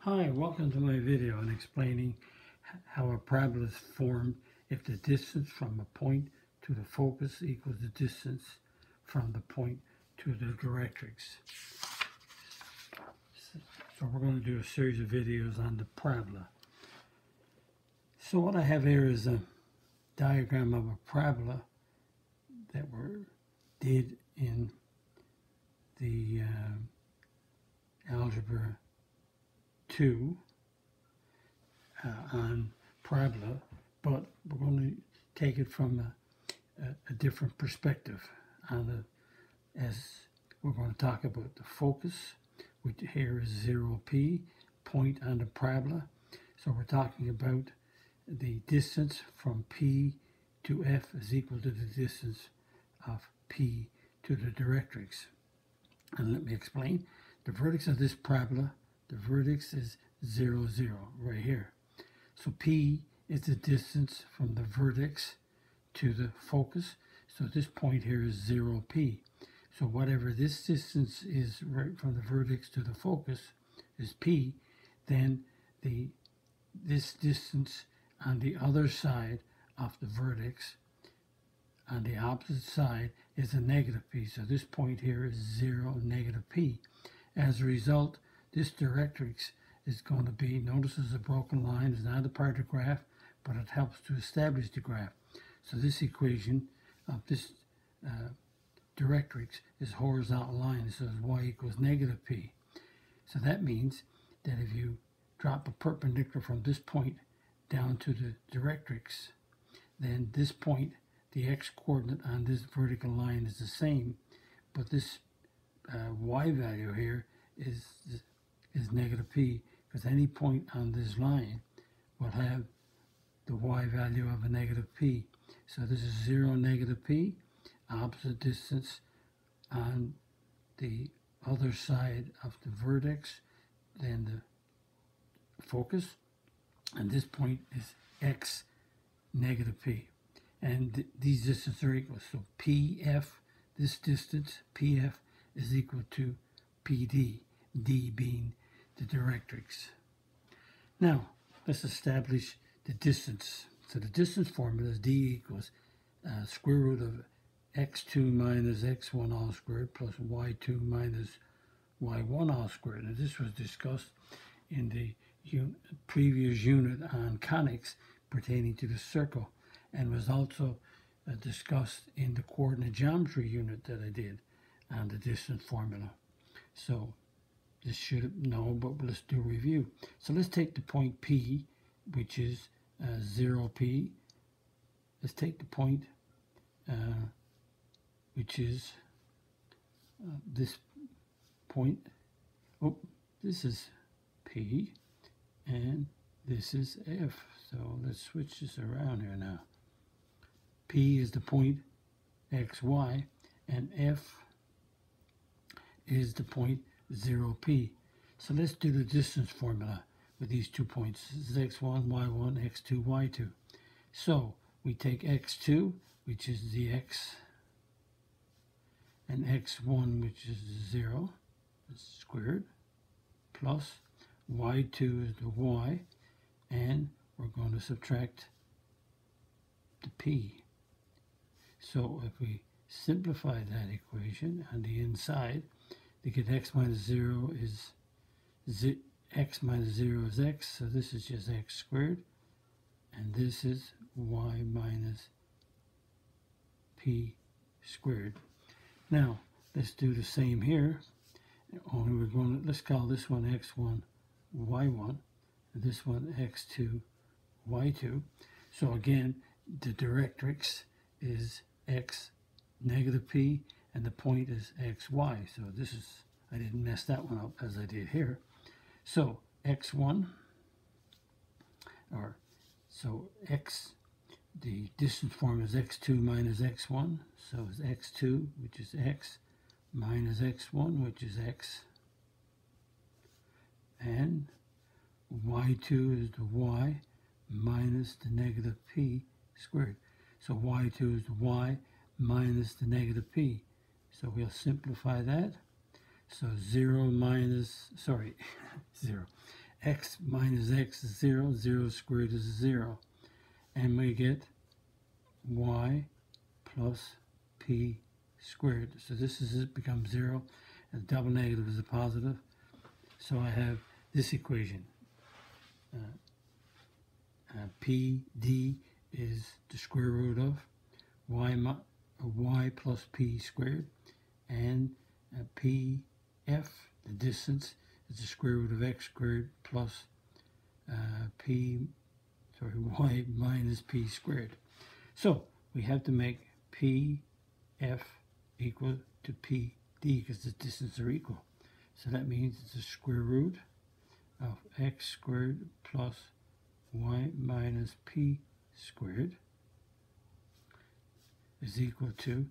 Hi, welcome to my video on explaining how a parabola is formed if the distance from a point to the focus equals the distance from the point to the directrix. So we're going to do a series of videos on the parabola. So what I have here is a diagram of a parabola that we did in the algebra 2 on parabola, but we're going to take it from a different perspective as we're going to talk about the focus, which here is 0p, point on the parabola. So we're talking about the distance from P to F is equal to the distance of P to the directrix. And let me explain. The vertex of this parabola, the vertex is 0, 0 right here. So P is the distance from the vertex to the focus. So this point here is 0p. So whatever this distance is right from the vertex to the focus is P, then this distance on the other side of the vertex on the opposite side is a negative p. So this point here is 0, negative p. As a result, this directrix is going to be, notice there's a broken line, it's not a part of the graph, but it helps to establish the graph. So this equation of this directrix is horizontal line. It says y equals negative p. So that means that if you drop a perpendicular from this point down to the directrix, then this point, the x-coordinate on this vertical line is the same, but this y value here is negative p, because any point on this line will have the y value of a negative p. So this is 0, negative p, opposite distance on the other side of the vertex than the focus, and this point is x, negative p. And these distances are equal. So PF, this distance, PF, is equal to PD, D being the directrix. Now, let's establish the distance. So the distance formula is D equals square root of x2 minus x1 all squared plus y2 minus y1 all squared. And this was discussed in the previous unit on conics pertaining to the circle, and was also discussed in the coordinate geometry unit that I did on the distance formula. So this should know, but let's do a review. So let's take the point P, which is 0p. Let's take the point which is this point. Oh, this is P, and this is F. So let's switch this around here now. P is the point xy, and F is the point 0p. So let's do the distance formula with these 2 points. This is x1, y1, x2, y2. So we take x2, which is the x, and x1, which is 0, squared, plus y2 is the y, and we're going to subtract the p. So if we simplify that equation on the inside, to get x minus 0 is x minus 0 is x, so this is just x squared, and this is y minus p squared. Now let's do the same here, only we're going to, let's call this one x1 y1, and this one x2 y2. So again, the directrix is x, negative p, and the point is xy. So this is, I didn't mess that one up as I did here. So x1, or so x, the distance form is x2 minus x1. So it's x2, which is x, minus x1, which is x, and y2 is the y minus the negative p squared. So y2 is the y minus the negative p. So we'll simplify that. So 0 minus, sorry, 0. x minus x is 0, 0 squared is 0. And we get y plus p squared. So this is it becomes 0, and double negative is a positive. So I have this equation. PD is the square root of y plus p squared, and pf, the distance, is the square root of x squared plus y minus p squared. So we have to make pf equal to pd because the distances are equal. So that means it's the square root of x squared plus y minus p squared is equal to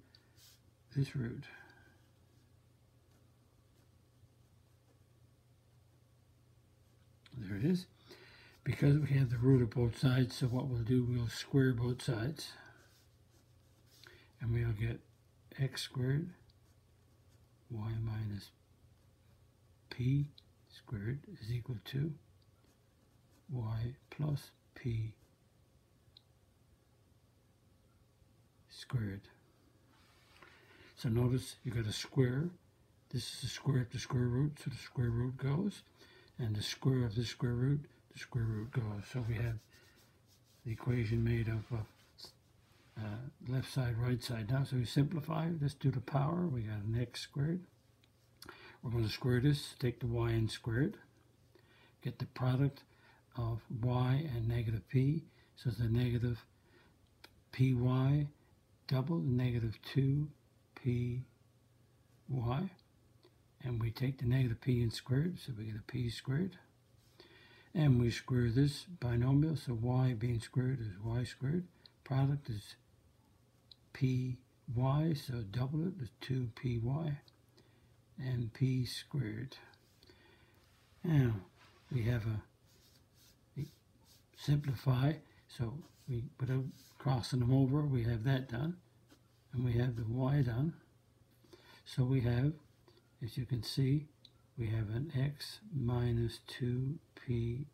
this root. There it is. Because we have the root of both sides, so what we'll do, we'll square both sides. And we'll get x squared y minus p squared is equal to y plus p squared. So notice you got a square. This is the square of the square root, so the square root goes. And the square of the square root goes. So we have the equation made of left side, right side. Now, so we simplify. Let's do the power. We got an x squared. We're going to square this, take the y and square it. Get the product of y and negative p. So it's a negative py double negative 2py. And we take the negative p and square it, so we get a p squared. And we square this binomial, so y being squared is y squared. Product is py, so double it is 2py and p squared. Now we have a simplify, so we without crossing them over, we have that done, and we have the y done. So we have, as you can see, we have an x minus 2py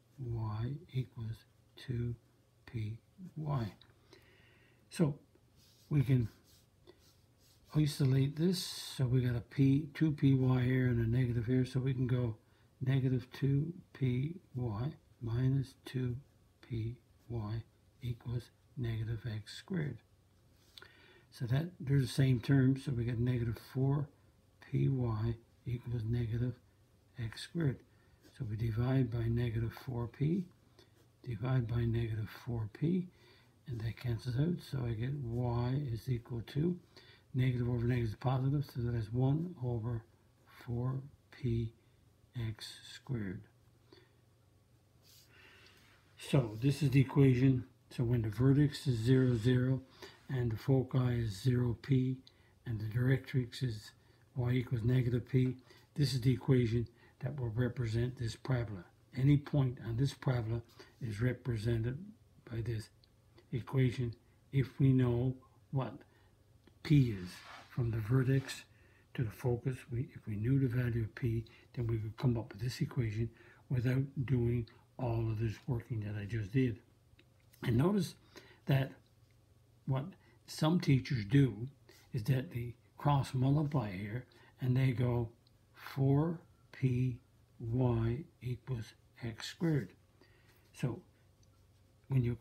equals 2py. So we can isolate this. So we got a 2py here and a negative here. So we can go negative 2py minus 2py equals negative x squared. So that they're the same terms. So we get negative 4py equals negative x squared. So we divide by negative 4p, divide by negative 4p, and that cancels out. So I get y is equal to negative over negative is positive, so that is 1 over 4px squared. So this is the equation. So when the vertex is 0, 0, and the foci is 0p, and the directrix is y equals negative p, this is the equation that will represent this parabola. Any point on this parabola is represented by this equation if we know what p is. From the vertex to the focus, if we knew the value of p, then we could come up with this equation without doing all of this working that I just did. And notice that what some teachers do is that they cross multiply here, and they go 4py equals x squared. So when you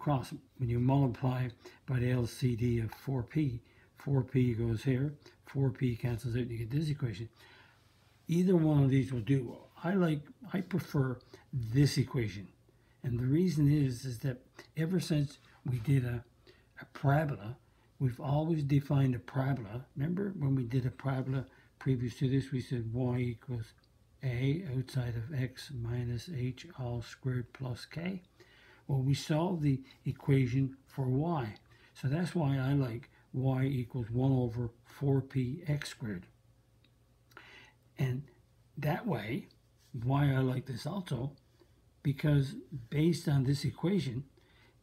multiply by the LCD of 4p, 4p goes here, 4p cancels out, and you get this equation. Either one of these will do. I prefer this equation, and the reason is that ever since we did a parabola, we've always defined a parabola. Remember when we did a parabola previous to this, we said y equals a outside of x minus h all squared plus k. Well, we solved the equation for y. So that's why I like y equals 1 over 4p x squared. And that way, why I like this also, because based on this equation,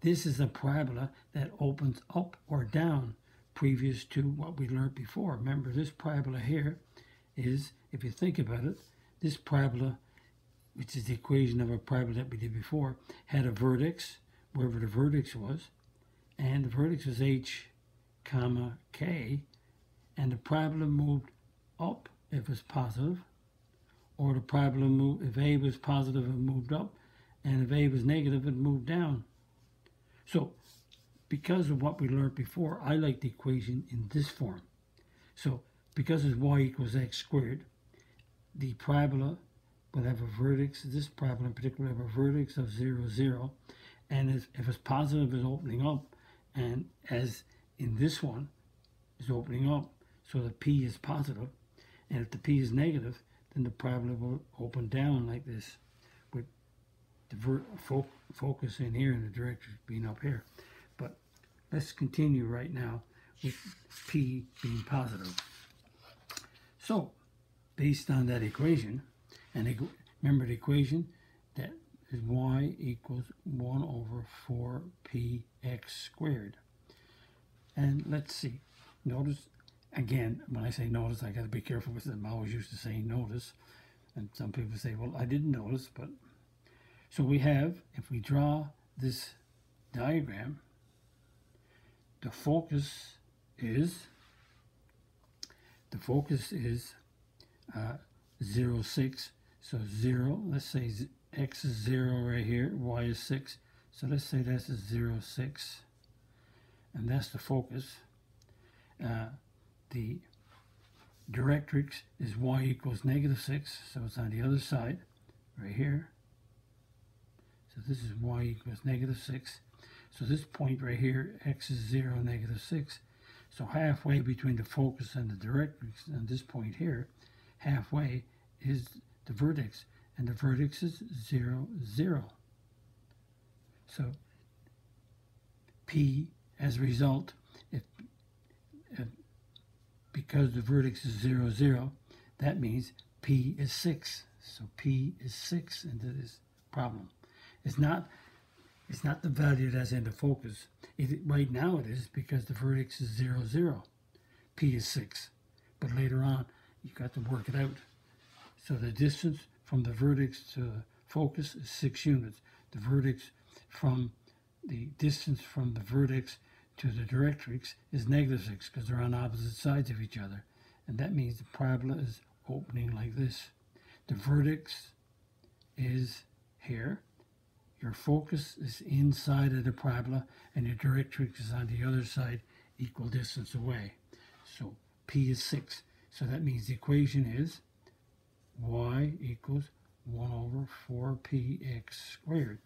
this is a parabola that opens up or down previous to what we learned before. Remember, this parabola here is, if you think about it, this parabola which is the equation of a parabola that we did before, had a vertex, wherever the vertex was, and the vertex was h, comma, k, and the parabola moved up if it was positive, or the parabola moved, if a was positive, it moved up, and if a was negative, it moved down. So, because of what we learned before, I like the equation in this form. So, because it's y equals x squared, the parabola will have a vertex, this parabola in particular will have a vertex of 0, 0, and if it's positive, it's opening up, and as in this one, is opening up, so the p is positive, and if the p is negative, then the parabola will open down like this, with the focus in here and the directrix being up here. But let's continue right now with p being positive. So, based on that equation, and remember the equation, that is y equals 1 over 4px squared. And let's see, notice, again, when I say notice, I got to be careful because I'm always used to saying notice. And some people say, well, I didn't notice, but... So we have, if we draw this diagram, the focus is 0, 6. So 0, let's say x is 0 right here, y is 6. So let's say that's a 0, 6. And that's the focus. The directrix is y equals -6, so it's on the other side, right here. So this is y equals -6. So this point right here, x is 0, -6. So halfway between the focus and the directrix, and this point here, halfway is the vertex, and the vertex is 0, 0. So P, as a result, because the vertex is 0, 0, that means P is 6. So P is 6 into this problem. It's not the value that's in the focus. Right now it is because the vertex is 0, 0. P is 6. But later on, you've got to work it out. So the distance from the vertex to the focus is 6 units. The distance from the vertex to the directrix is -6 because they're on opposite sides of each other. And that means the parabola is opening like this. The vertex is here. Your focus is inside of the parabola, and your directrix is on the other side, equal distance away. So P is 6. So that means the equation is y equals 1 over 4px squared.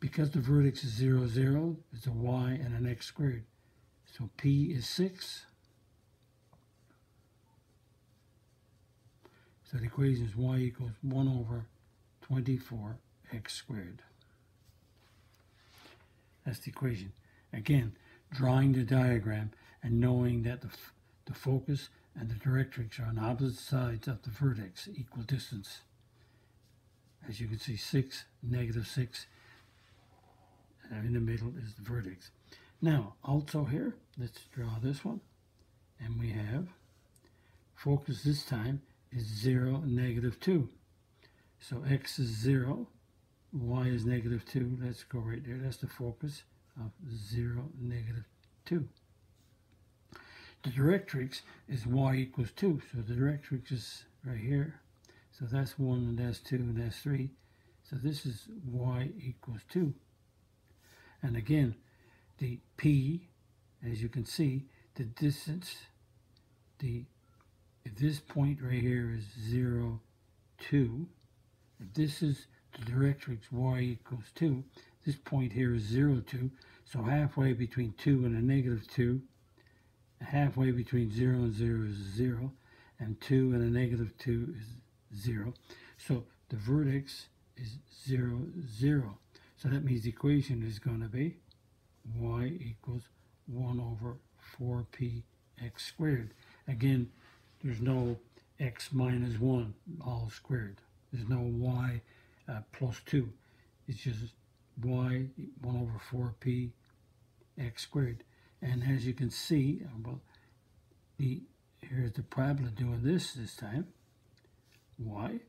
Because the vertex is 0, 0, it's a y and an x squared. So P is 6. So the equation is y equals 1 over 24x squared. That's the equation. Again, drawing the diagram and knowing that the focus and the directrix are on opposite sides of the vertex, equal distance. As you can see, 6, -6, and in the middle is the vertex. Now, also here, let's draw this one. And we have focus this time is 0, -2. So x is 0, y is -2. Let's go right there. That's the focus of 0, -2. The directrix is y equals 2. So the directrix is right here. So that's 1, and that's 2, and that's 3. So this is y equals 2. And again, the P, as you can see, the distance, if this point right here is 0, 2, if this is the directrix y equals 2, this point here is 0, 2, so halfway between 2 and a -2, halfway between 0 and 0 is 0, and 2 and a -2 is 0. So the vertex is 0, 0. So that means the equation is going to be y equals 1 over 4px squared. Again, there's no x minus 1 all squared. There's no y plus 2. It's just y 1 over 4px squared. And as you can see, well, here's the parabola doing this time. Why?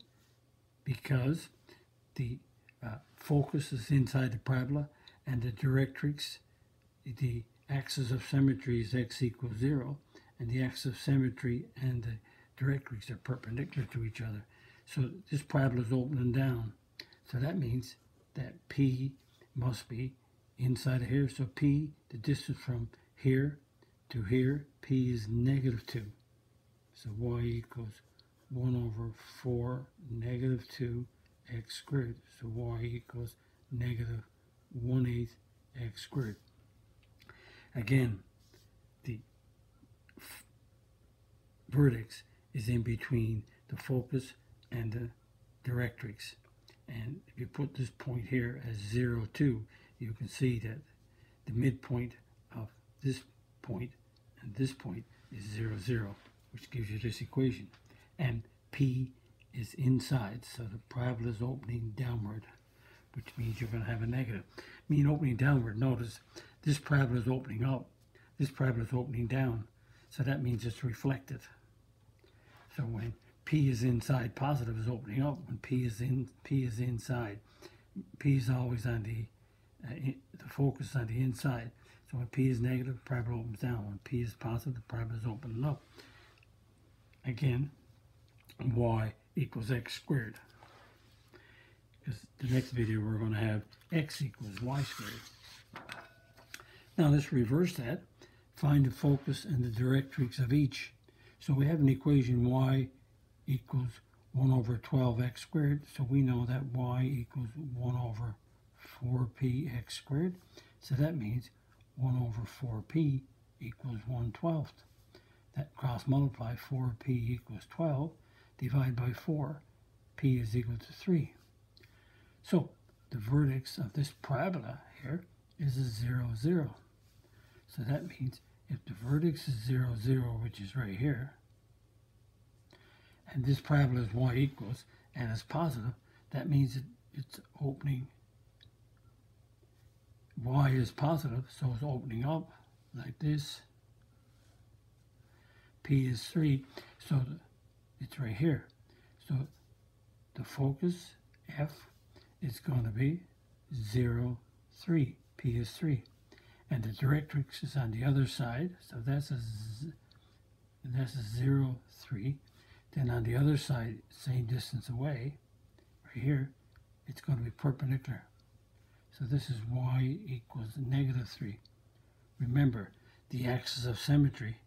Because the focus is inside the parabola, and the directrix, the axis of symmetry is x equals 0, and the axis of symmetry and the directrix are perpendicular to each other. So this parabola is opening down. So that means that P must be inside of here. So P, the distance from here to here, P is -2. So y equals 1 over 4 -2 x squared. So y equals -1/8 x squared. Again, the vertex is in between the focus and the directrix. And if you put this point here as 0, 2, you can see that the midpoint of this point and this point is 0, 0, which gives you this equation. And P is inside, so the parabola is opening downward, which means you're going to have a negative. Opening downward, notice this parabola is opening up, this parabola is opening down, so that means it's reflected. So when P is inside, positive is opening up. When P is inside, P is always on the focus on the inside. So when P is negative, the parabola opens down. When P is positive, the parabola is opening up. Again, y equals x squared. Because the next video we're going to have x equals y squared. Now let's reverse that. Find the focus and the directrix of each. So we have an equation y equals 1 over 12x squared. So we know that y equals 1 over 4px squared. So that means 1 over 4p equals 1/12. That cross multiply, 4p equals 12. Divide by 4, p is equal to 3. So the vertex of this parabola here is a 0, 0. So that means if the vertex is 0, 0, which is right here, and this parabola is y equals, and it's positive, that means it's opening, y is positive, so it's opening up like this. P is 3, so it's right here. So the focus, F, is going to be 0, 3. P is 3. And the directrix is on the other side, so that's a 0, 3. Then on the other side, same distance away, right here, it's going to be perpendicular. So this is y equals -3. Remember, the axis of symmetry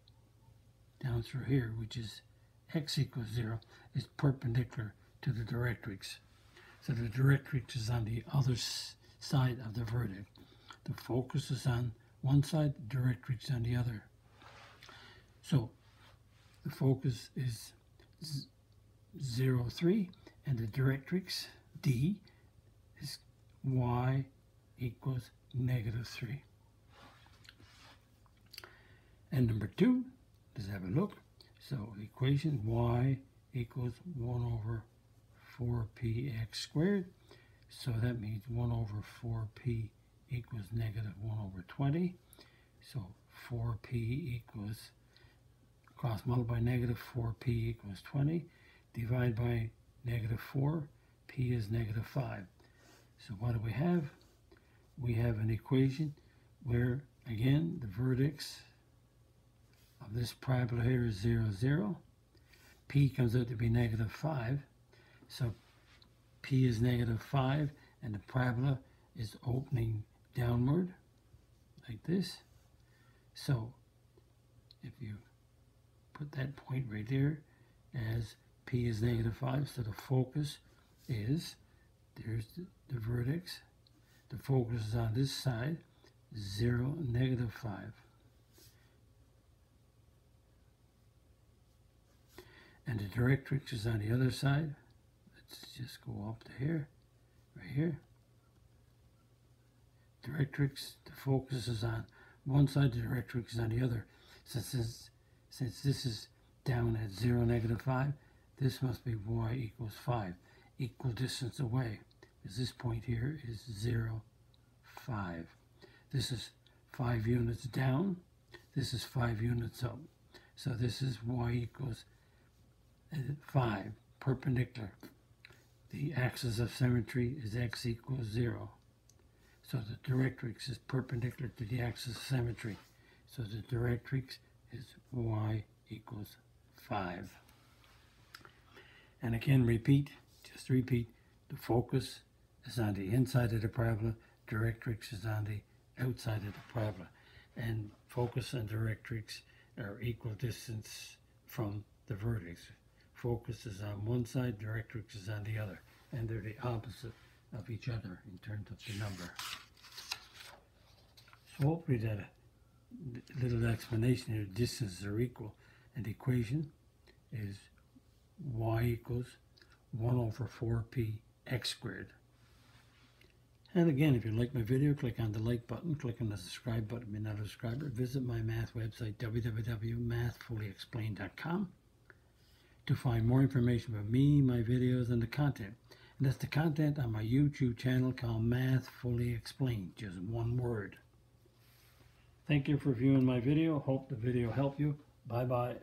down through here, which is x equals 0, is perpendicular to the directrix. So the directrix is on the other side of the vertex. The focus is on one side, the directrix on the other. So the focus is 0, 3, and the directrix, D, is y equals -3. And number 2, let's have a look. So the equation y equals 1 over 4px squared. So that means 1 over 4p equals -1 over 20. So 4p equals, cross multiply -4p equals 20. Divide by -4, p is -5. So what do we have? We have an equation where, again, the vertex of this parabola here is 0, 0. P comes out to be -5. So P is -5, and the parabola is opening downward like this. So if you put that point right there as P is -5, so the focus is, there's the vertex. The focus is on this side, 0, -5. And the directrix is on the other side. Let's just go up to here, right here. Directrix, the focus is on one side, the directrix is on the other. Since this is down at 0, -5, this must be y equals 5, equal distance away, because this point here is 0, 5. This is 5 units down, this is 5 units up. So this is y equals 5, perpendicular. the axis of symmetry is x equals 0. So the directrix is perpendicular to the axis of symmetry. So the directrix is y equals 5. And again, just repeat, the focus is on the inside of the parabola, directrix is on the outside of the parabola. And focus and directrix are equal distance from the vertex. Focus is on one side, directrix is on the other, and they're the opposite of each other in terms of the number. So hopefully that little explanation here, distances are equal, and the equation is y equals 1 over 4p x squared. And again, if you like my video, click on the like button, click on the subscribe button if you're not a subscriber. Visit my math website, www.mathfullyexplained.com, to find more information about me, my videos, and the content. And that's the content on my YouTube channel called Math Fully Explained, just one word. Thank you for viewing my video. Hope the video helped you. Bye-bye.